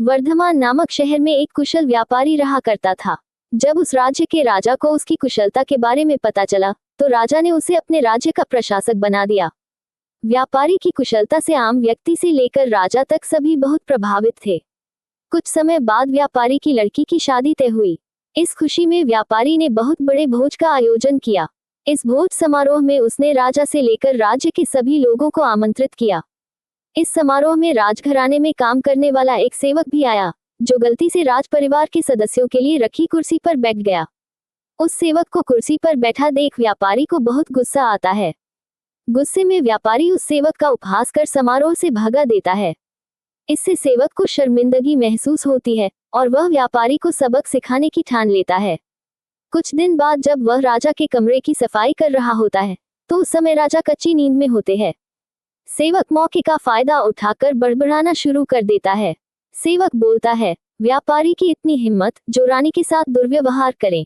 वर्धमान नामक शहर में एक कुशल व्यापारी रहा करता था। जब उस राज्य के राजा को उसकी कुशलता के बारे में पता चला, तो राजा ने उसे अपने राज्य का प्रशासक बना दिया। व्यापारी की कुशलता से आम व्यक्ति से लेकर राजा तक सभी बहुत प्रभावित थे। कुछ समय बाद व्यापारी की लड़की की शादी तय हुई। इस खुशी में व्यापारी ने बहुत बड़े भोज का आयोजन किया। इस भोज समारोह में उसने राजा से लेकर राज्य के सभी लोगों को आमंत्रित किया। इस समारोह में राजघराने में काम करने वाला एक सेवक भी आया, जो गलती से राज परिवार के सदस्यों के लिए रखी कुर्सी पर बैठ गया। उस सेवक को कुर्सी पर बैठा देख व्यापारी को बहुत गुस्सा आता है। गुस्से में व्यापारी उस सेवक का उपहास कर समारोह से भगा देता है। इससे सेवक को शर्मिंदगी महसूस होती है और वह व्यापारी को सबक सिखाने की ठान लेता है। कुछ दिन बाद जब वह राजा के कमरे की सफाई कर रहा होता है, तो उस समय राजा कच्ची नींद में होते हैं। सेवक मौके का फायदा उठाकर बड़बड़ाना शुरू कर देता है। सेवक बोलता है, व्यापारी की इतनी हिम्मत जो रानी के साथ दुर्व्यवहार करे।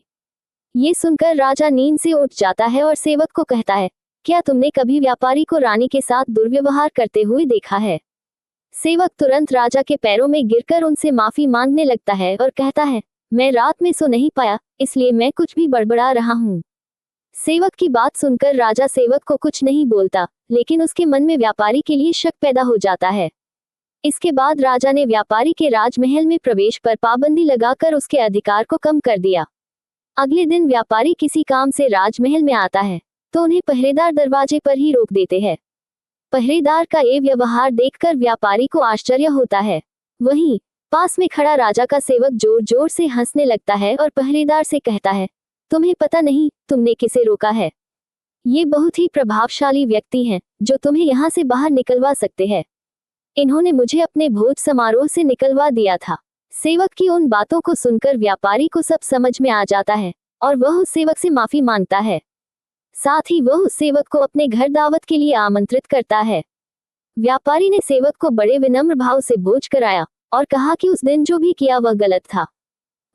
ये सुनकर राजा नींद से उठ जाता है और सेवक को कहता है, क्या तुमने कभी व्यापारी को रानी के साथ दुर्व्यवहार करते हुए देखा है? सेवक तुरंत राजा के पैरों में गिरकर उनसे माफी मांगने लगता है और कहता है, मैं रात में सो नहीं पाया, इसलिए मैं कुछ भी बड़बड़ा रहा हूँ। सेवक की बात सुनकर राजा सेवक को कुछ नहीं बोलता, लेकिन उसके मन में व्यापारी के लिए शक पैदा हो जाता है। इसके बाद राजा ने व्यापारी के राजमहल में प्रवेश पर पाबंदी लगाकर उसके अधिकार को कम कर दिया। अगले दिन व्यापारी किसी काम से राजमहल में आता है, तो उन्हें पहरेदार दरवाजे पर ही रोक देते हैं। पहरेदार का ये व्यवहार देखकर व्यापारी को आश्चर्य होता है। वहीं पास में खड़ा राजा का सेवक जोर जोर से हंसने लगता है और पहरेदार से कहता है, तुम्हें पता नहीं तुमने किसे रोका है? ये बहुत ही प्रभावशाली व्यक्ति हैं, जो तुम्हें यहाँ से बाहर निकलवा सकते हैं। इन्होंने मुझे अपने भोज समारोह से निकलवा दिया था। सेवक की उन बातों को सुनकर व्यापारी को सब समझ में आ जाता है और वह उस सेवक से माफी मांगता है। साथ ही वह उस सेवक को अपने घर दावत के लिए आमंत्रित करता है। व्यापारी ने सेवक को बड़े विनम्र भाव से भोज कराया और कहा कि उस दिन जो भी किया वह गलत था।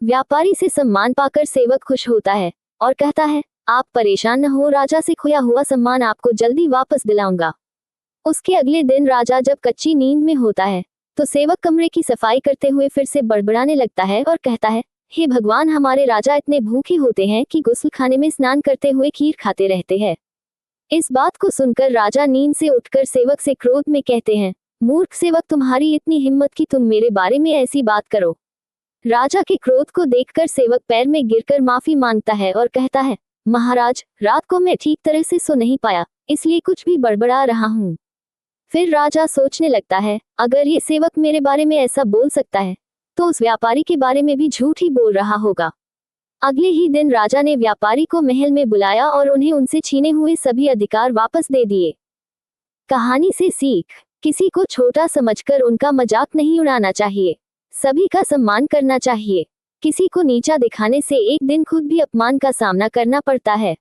व्यापारी से सम्मान पाकर सेवक खुश होता है और कहता है, आप परेशान न हो, राजा से खोया हुआ सम्मान आपको जल्दी वापस दिलाऊंगा। उसके अगले दिन राजा जब कच्ची नींद में होता है, तो सेवक कमरे की सफाई करते हुए फिर से बड़बड़ाने लगता है और कहता है, हे भगवान, हमारे राजा इतने भूखे होते हैं कि गुस्ल खाने में स्नान करते हुए खीर खाते रहते हैं। इस बात को सुनकर राजा नींद से उठकर सेवक से क्रोध में कहते हैं, मूर्ख सेवक, तुम्हारी इतनी हिम्मत कि तुम मेरे बारे में ऐसी बात करो। राजा के क्रोध को देखकर सेवक पैर में गिरकर माफी मांगता है और कहता है, महाराज, रात को मैं ठीक तरह से सो नहीं पाया, इसलिए कुछ भी बड़बड़ा रहा हूँ। फिर राजा सोचने लगता है, अगर ये सेवक मेरे बारे में ऐसा बोल सकता है, तो उस व्यापारी के बारे में भी झूठ ही बोल रहा होगा। अगले ही दिन राजा ने व्यापारी को महल में बुलाया और उन्हें उनसे छीने हुए सभी अधिकार वापस दे दिए। कहानी से सीख, किसी को छोटा समझकर उनका मजाक नहीं उड़ाना चाहिए। सभी का सम्मान करना चाहिए। किसी को नीचा दिखाने से एक दिन खुद भी अपमान का सामना करना पड़ता है।